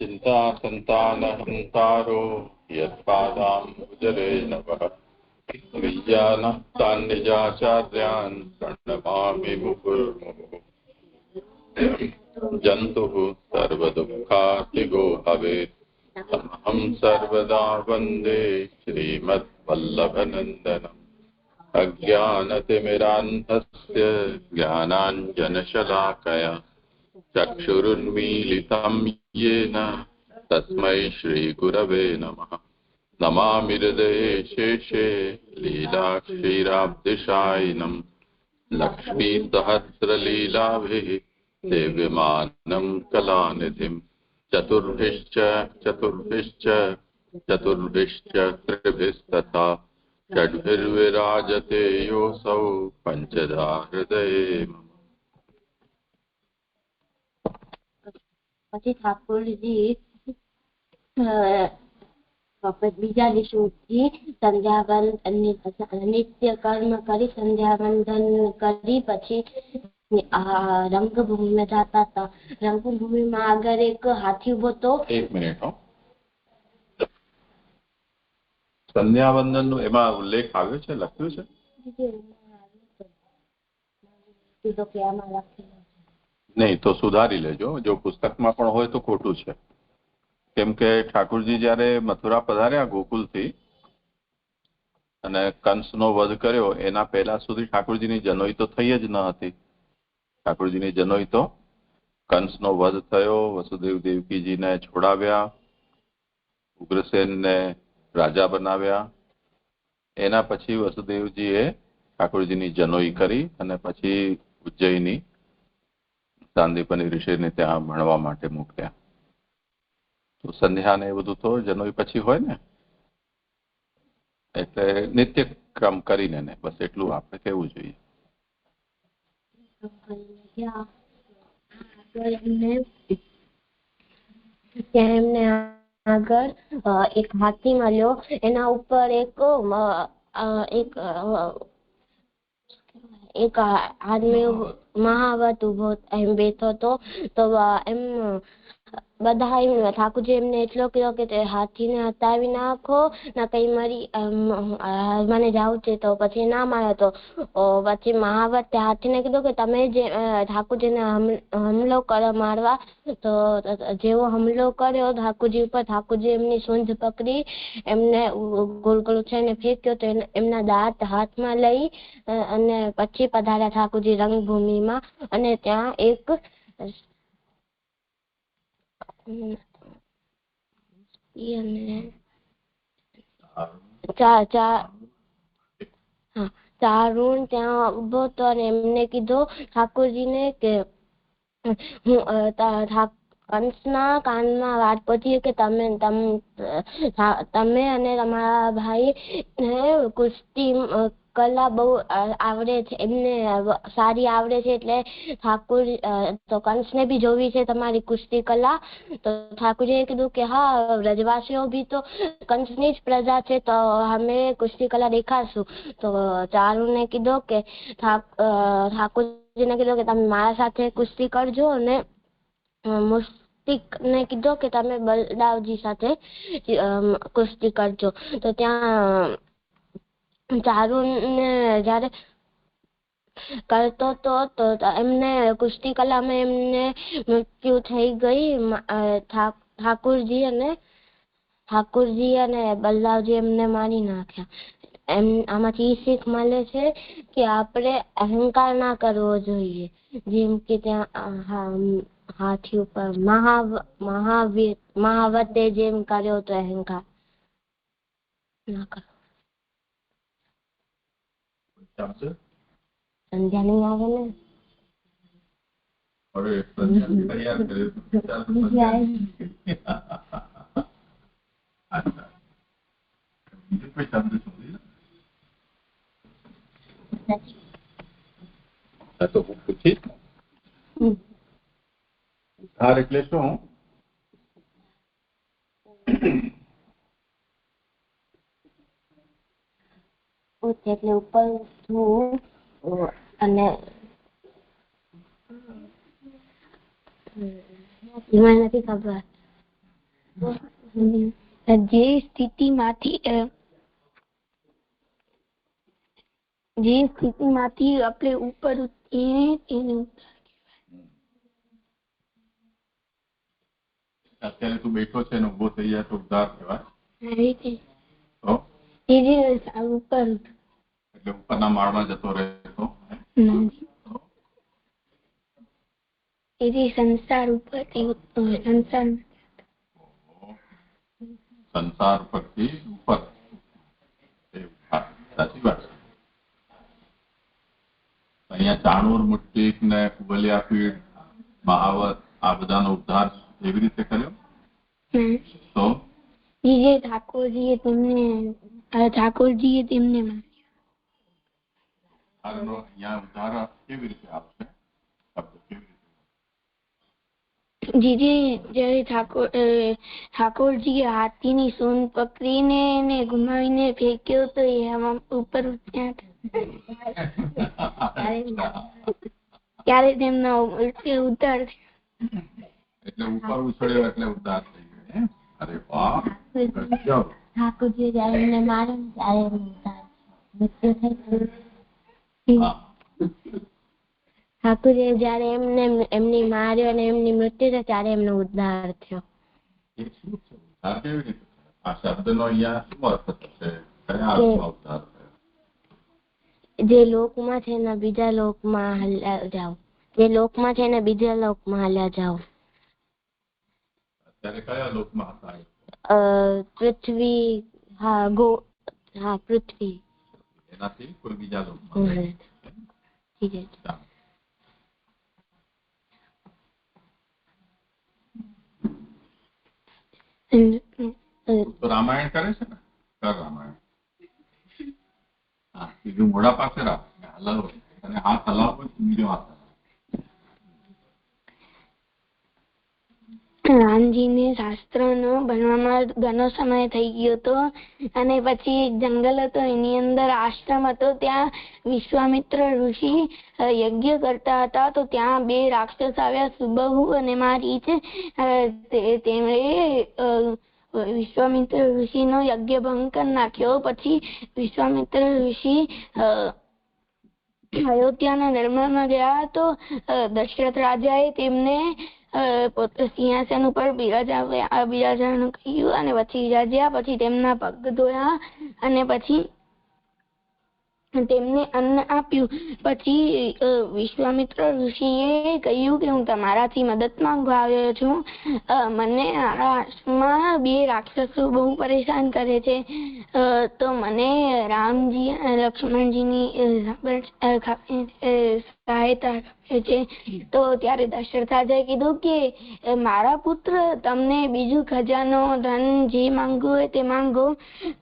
चिंता संतानहंतारो यत्पादाम्बुजरे नवः विज्ञानः तान् निजाचार्यान् प्रणमामि मुहुर्मुहुः। जन्तुः सर्वदुःखातिगो भवेत् तमहं सर्वदा वन्दे श्रीमद्वल्लभनन्दनम्। अज्ञानतिमिरान्धस्य ज्ञानाञ्जनशलाकया चक्षुरुन्मीलितं येन तस्मै श्रीगुरवे नमः। नमामि हृदये शेषे लीलाक्षीराब्धिशायिनं लक्ष्मीसहस्रलीलाभिः सेव्यमानं कलानिधिं चतुर्भिश्च त्रिभिस्तथा षड्भिर्विराजते योऽसौ पञ्चधा हृदये मम। પછી ઠાકોરજી બીજા દિવસથી નિત્ય કર્મ કરી સંધ્યાવંદન કરી પછી રંગભૂમિમાં જતા હતા. રંગભૂમિમાં આગળ એક હાથી ઉભો હતો. એક મિનિટ હો, સંધ્યાવંદન નો એમાં ઉલ્લેખ આવ્યો છે, લખ્યું છે? નહીં તો સુધારી લેજો, જો પુસ્તકમાં પણ હોય તો ખોટું છે. કેમ કે ઠાકોરજી જયારે મથુરા પધાર્યા ગોકુલથી અને કંસનો વધ કર્યો એના પહેલા સુધી ઠાકોરજીની જનોઈ તો થઈ જ ન હતી. ઠાકોરજીની જનોઈ તો કંસનો વધ થયો, વસુદેવ દેવકીજીને છોડાવ્યા, ઉગ્રસેનને રાજા બનાવ્યા, એના પછી વસુદેવજીએ ઠાકોરજીની જનોઈ કરી અને પછી ઉજ્જૈની સાંદીપની ઋષિને ત્યાં ભણવા માટે મોકલ્યા. તો સંધ્યા ને એ બધું તો જનોઈ પછી હોય ને, એટલે નિત્ય ક્રમ કરીને ને બસ એટલું આપણે કહેવું જોઈએ. એમને આગળ એક હાથી મળ્યો, એના ઉપર એક આદમી મહાવત ઉભો એમ બેઠો હતો. તો એમ બધા ઠાકોરજી એમને એટલો કહ્યો કે તે હાથીને હટાવી નાખો ના કઈ મારી મને જાવું છે. તો પછી ના માન્યો. તો પછી મહાવત હાથીને કીધું કે તમે જે ઠાકોરજીને હમલો કરો મારવા. તો જેવો હમલો કર્યો ઠાકોરજી ઉપર, ઠાકોરજી એમની સૂંઢ પકડી એમને ગોળ ગોળ ઉછાળીને ફેંક્યો. તો એમના દાંત હાથમાં લઈ અને પછી પધાર્યા ઠાકોરજી રંગભૂમિમાં. અને ત્યાં એક ચારુણ ત્યાં ઉભો હતો અને એમને કીધું ઠાકોરજીને કે કંસના કાનમાં વાત પહોંચી કે તમે અને તમારા ભાઈ કુસ્તી કલા બહુ આવડે છે, એમને સારી આવડે છે, એટલે ઠાકોર તો કંસને બી જોવી છે તમારી કુસ્તી કલા. તો ઠાકોરજીએ કીધું કે હા, વ્રજવાસીઓ બી તો કંસની જ પ્રજા છે, તો અમે કુસ્તી કલા દેખાડશું. તો ચારુને કીધું કે ઠાકોરજીને કીધું કે તમે મારા સાથે કુસ્તી કરજો અને મુસ્તિક ને કીધું કે તમે બલદાવજી સાથે કુસ્તી કરજો. તો ત્યાં ચારુને જયારે કરતો તો એમને કુસ્તી કલામાં એમને મૃત્યુ થઈ ગઈ. ઠાકોરજી અને બલદાવજી એમને મારી નાખ્યા. આમાંથી શીખ મળે છે કે આપણે અહંકાર ના કરવો જોઈએ. જેમ કે ત્યાં હાથી ઉપર મહાવતે જેમ કર્યો તો અહંકાર ના કરો. સંધ્યા નહીં આવે ને? તો હું પૂછીશ, ઉદ્ધાર એટલે શું? એટલે ઉપર અને મને નથી ખબર. જે સ્થિતિમાંથી આપણે ઉપર ઉઠીએ તેને અત્યારે તું બેઠો છે ને ઉભો થઈ જાય તો ઉદ્ધાર કહેવાય. તો ઉપર એટલે ઉપરના માળમાં જતો રહે તો સંસાર ઉપર સંસાર પરથી ઉપર. સાચી વાત છે. અહીંયા ચાણૂર, મુટ્ટીક ને કુબલિયાપીઠ, મહાવત આ બધાનો ઉદ્ધાર એવી રીતે કર્યો. તો ઠાકોરજીએ તેમને અહીંયા ઉદ્ધાર કેવી રીતે આપશે? જયારે ઠાકોરજીએ હાથીની સૂંઢ પકડીને એને ઘુમાવીને ફેંક્યો તો એ ઉપર ત્યારે તેમનો ઉદ્ધાર એટલે ઉપર ઉછળ્યો એટલે ઉદ્ધાર થઈ ગયો. અરે વાહ. ઠાકોરજી જયારે એમને મારે ત્યારે મૃત્યુ થઈ ગયું. ઠાકોરજી જયારે એમની માર્યો અને એમની મૃત્યુ થઈ ત્યારે એમનો ઉદ્ધાર થયો. આ શબ્દનો અહીંયા શું અર્થ થશે? કયા અર્થમાં ઉદ્ધાર થયો? જે લોકમાં છે એના બીજા લોકમાં હાલ્યા જાઓ. જે લોકમાં છે એના બીજા લોકમાં હાલ્યા જાઓ. અત્યારે કયા લોકમાં હતા? પૃથ્વી. પૃથ્વી. એનાથી કોઈ બીજા લોકમાં. રામાયણ કરે છે ને? કર રામાયણ. હા, બીજું મોઢા પાસે રાખ, હલાવો અને હાથ હલાવો, બીજો હાથ. રામજીને શાસ્ત્રનો ભણવામાં ઘણો સમય થઈ ગયો હતો અને પછી જંગલ હતો, એની અંદર આશ્રમ હતો. ત્યાં વિશ્વામિત્ર ઋષિ યજ્ઞ કરતા હતા તો ત્યાં બે રાક્ષસ આવ્યા, સુબહુ અને મારીચ. તેમણે વિશ્વામિત્ર ઋષિ નો યજ્ઞ ભંગ કરી નાખ્યો. પછી વિશ્વામિત્ર ઋષિ અયોધ્યાના દરબારમાં ગયા તો દશરથ રાજાએ તેમને સિંહાસન ઉપર બિરાજવાનું કહ્યું અને પછી રાજા પછી તેમના પગ ધોયા અને પછી તેમને અન્ન આપ્યું. પછી વિશ્વામિત્ર ઋષિએ કહ્યું કે હું તમારાથી મદદ માંગવા આવ્યો છું. મને મારા આશ્રમમાં બે રાક્ષસો બહુ પરેશાન કરે છે, તો મને રામજી અને લક્ષ્મણજીની સહાયતા છે. તો ત્યારે દશરથ રાજાએ કીધું કે મારા પુત્ર, તમને બીજું ખજાનો, ધન જે માંગવું હોય તે માંગો,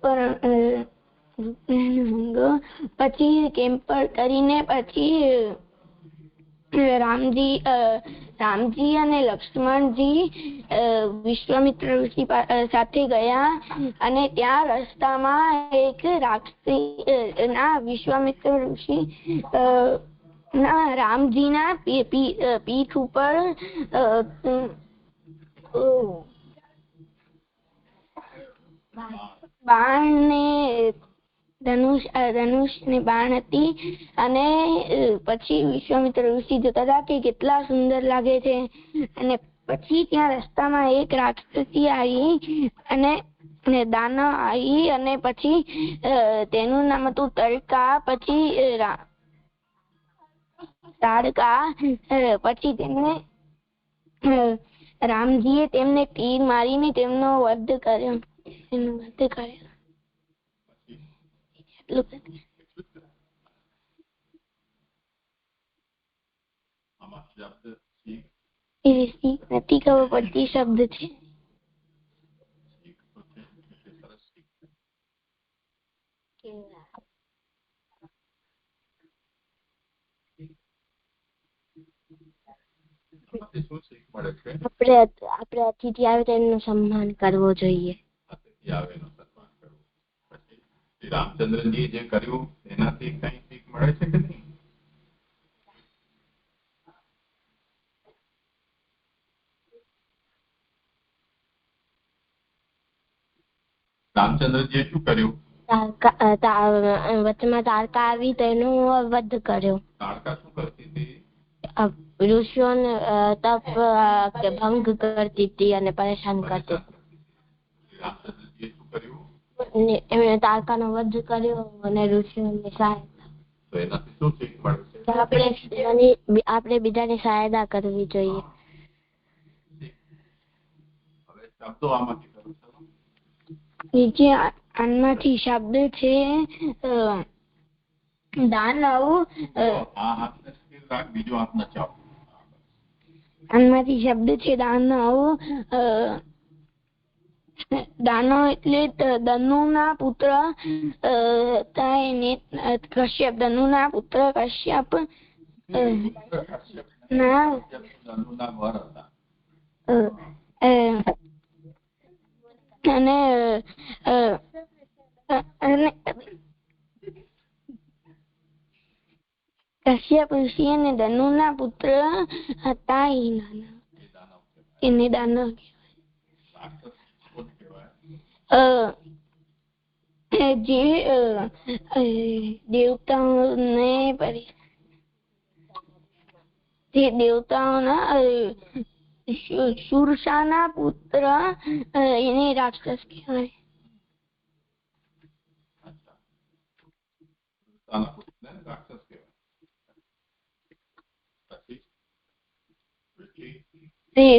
પણ પછી કેમ પર કરીને પછી રામજી અને લક્ષ્મણજી વિશ્વામિત્ર ઋષિ સાથે ગયા અને ત્યાં રસ્તામાં એક રાક્ષસી વિશ્વામિત્ર ઋષિ રામજીના પીઠ ઉપર બાણ ને ધનુષ ને બાણ હતી. અને પછી વિશ્વામિત્ર ઋષિ જોતા હતા કે કેટલા સુંદર લાગે છે. અને પછી ત્યાં રસ્તામાં એક રાક્ષસી આવી અને દાનવ આવી અને પછી તેનું નામ હતું તડકા. પછી પછી તેમને રામજીએ તેમને તીર મારીને તેમનો વધ કર્યો. નથી ખબર પડતી શબ્દ છે. આપણે અતિથિ આવે તો એમનું સન્માન કરવો જોઈએ. રામચંદ્રજી જે કર્યું એનાથી કઈ શીખ મળે છે કે નહીં? રામચંદ્રજીએ શું કર્યું? વચમાં તારકા આવી તો એનો વધ કર્યો. તારકા શું કરતી હતી? ઋષિઓને તપ ભંગ કરતી હતી અને પરેશાન કરતી હતી. રામચંદ્રજીએ શું કર્યું? એમણે તારકાનો વધ કર્યો અને ઋષિઓની સહાયતા. તો એનાથી શું શીખ મળે છે? આપણે બીજાની સહાયતા કરવી જોઈએ. હવે શબ્દો આમાંથી કરું છું. નીચે આનમાંથી શબ્દ છે દાનવ. આ હાથને સ્થિર રાખ, બીજો હાથ નચાવ. આનમાંથી શબ્દ છે દાનવ. દાનવ એટલે ધનુના પુત્ર હતા એને કશ્યપ. ધનુના પુત્ર કશ્યપ ના ધનુના વર હતા. અને કશ્યપ ઋષિ અને ધનુના પુત્ર હતા એને દાનવ જે દેવતાઓના શૂરસાના પુત્ર એને રાક્ષસ કહેવાય.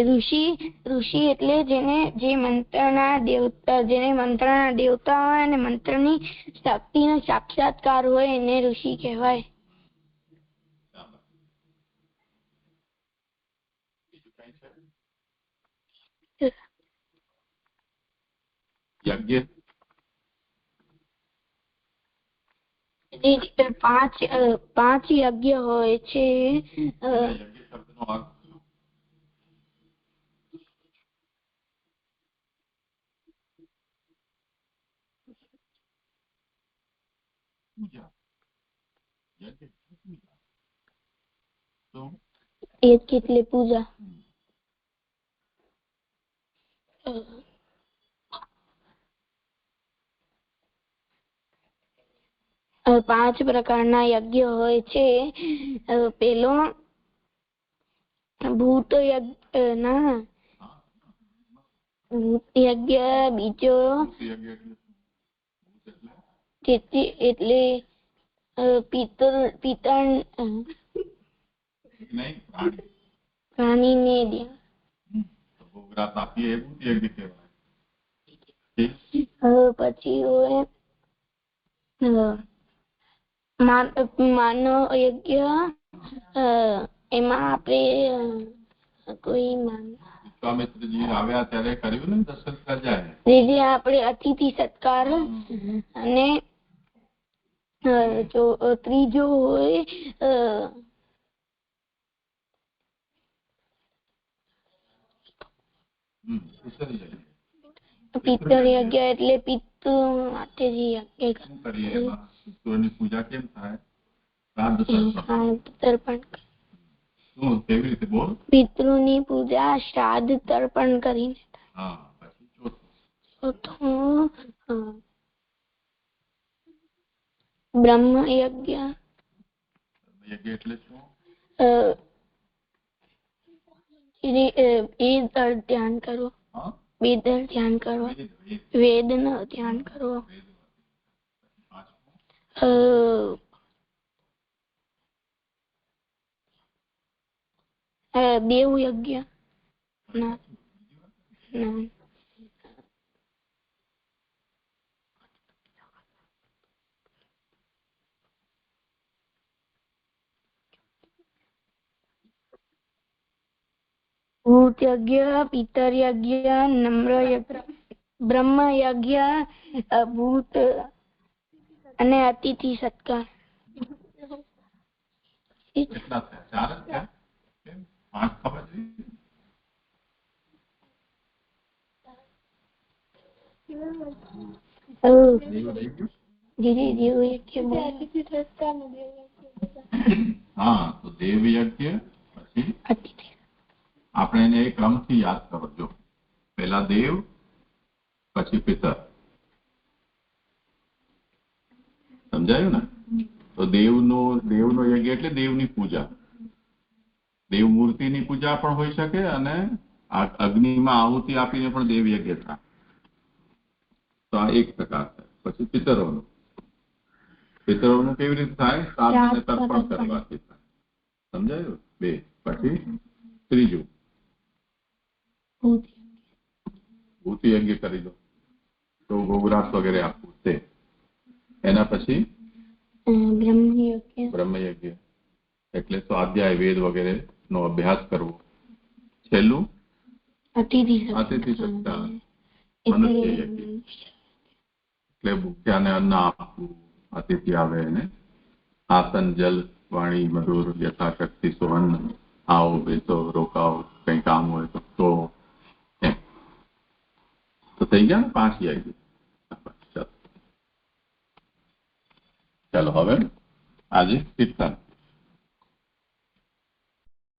ઋષિ એટલે જે મંત્રના દેવતા હોય અને મંત્રની શક્તિનો સાક્ષાત્કાર હોય એને ઋષિ કહેવાય. પાંચ યજ્ઞ હોય છે. એટલે પૂજા. પાંચ પ્રકારના યજ્ઞ હોય છે. પેલો ભૂત યજ્ઞ, બીજો એટલે પ્રાણીને પછી હોય માનવ યજ્ઞ. એમાં આપણે કોઈ વિશ્વામિત્રજી આવ્યા ત્યારે કર્યું ને દર્શન સર્જાય. આપણે અતિથિ સત્કાર. અને ત્રીજો હોય પિતૃ યજ્ઞ એટલે પિતૃ માટે જે યજ્ઞ પિતૃની પૂજા કેમ થાય? તર્પણ. કેવી રીતે બોલ? પિતૃની પૂજા શ્રાદ્ધ તર્પણ કરીને. બ્રહ્મ યજ્ઞ. એટલે શું? ધ્યાન કરો. વેદ ધ્યાન કરો. વેદ નો ધ્યાન કરો. દેવ યજ્ઞ. ભૂત યજ્ઞ, પિતર યજ્ઞ, નમ્ર યજ્ઞ, બ્રહ્મ યજ્ઞ, ભૂત અને અતિથિ સત્કાર. હા, તો દેવ યજ્ઞ પછી આપણે એને ક્રમથી યાદ કરો. જો પેલા દેવ, પછી પિતર, સમજાયું ને? તો દેવનો યજ્ઞ એટલે દેવની પૂજા. દેવ મૂર્તિની પૂજા પણ હોઈ શકે અને અગ્નિમાં આહુતિ આપીને પણ દેવ યજ્ઞ થાય. તો આ એક પ્રકાર છે. પછી પિતરોનું કેવી રીતે થાય? શ્રાદ્ધ તર્પણ કરવાથી થાય. સમજાયું? 2. પછી ત્રીજું ભૂતિ યજ્ઞ કરી દો તો ગોગ્રાસ વગેરે આપવું તે. એના પછી બ્રહ્મયજ્ઞ એટલે સ્વાધ્યાય વેદ વગેરે નો અભ્યાસ કરવો. છેલ્લું અતિથિ સત્કાર મનુષ્ય યજ્ઞ એટલે ભૂખ્યાને અન્ન આપવું. અતિથિ આવે એને આસન જલ વાણી મધુર યથાશક્તિ સોહન આવો બેસો રોકાવો કઈ કામ હોય તો એમ. તો થઈ ગયા ને 5 યજ્ઞ. ચાલો હવે આજે કીર્તન.